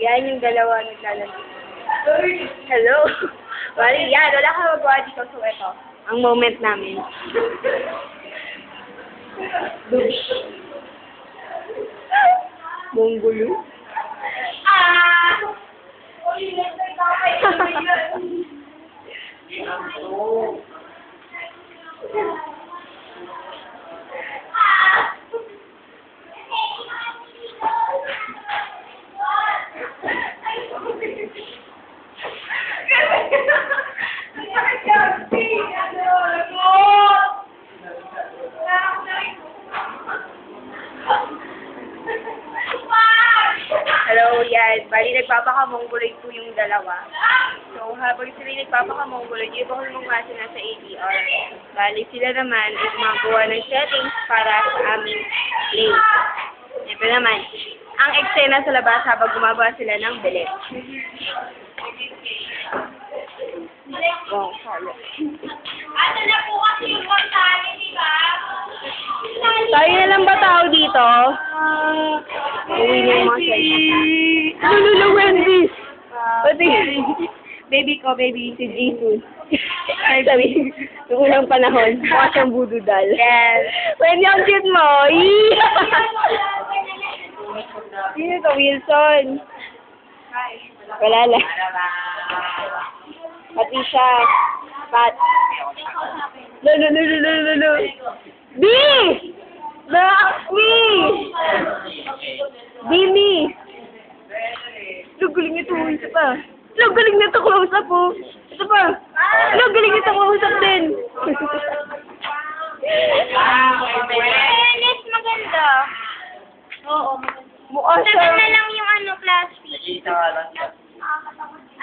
Yan yung dalawa naglalaro. Hello. Bali, yan. Wala ka magawa dito. So, ito. Ang moment namin. Mongolo. Hello, yan. Bali, nagpapakamongoloid po yung dalawa. So, habang sila nagpapakamongoloid, yung iba kong mga nasa ADR. Bali, sila naman ay gumagawa ng settings para sa aming play. Ito naman, ang eksena sa labas habang gumagawa sila ng bilet. Wow, hello. Ano na po kasi yung pagkali, di ba? Tayo na lang ba tao dito? Uwi na yung mga cellphone. Lulu, Wendy! Pati, baby ko, baby, si Jesus. Sabi, noong unang panahon, mukha siyang voodoo doll. Yes. Wendy, ang cute mo! Sino ka, Wilson? Wala lang. Pati siya. Pat. Lulu. B! Me! Bimi! Galing nito, isa pa. Galing nito, close up po. Isa pa. Galing nito, close up din. Fairness, maganda. Oo, maganda. Mukha siya. Sabi na lang yung ano, plastic.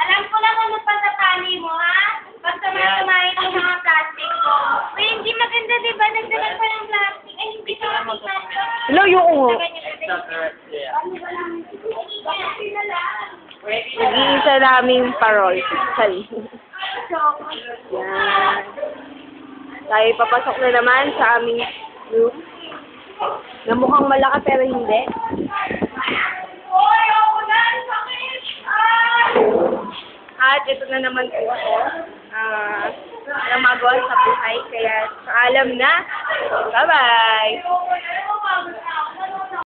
Alam ko lang kung magpasatali mo, ha? Basta matumahin ang mga plastic ko. Uy, hindi maganda, di ba? Nagdagan pa ng plastic. Ay, hindi ka makita. Hello, yung ungo. Nag-iisa naming parol. Sali. Yan. Tayo papasok na naman sa aming room. Na mukhang malaki pero hindi. At ito na naman po ako. Namagawa sa buhay. Kaya alam na. Bye-bye!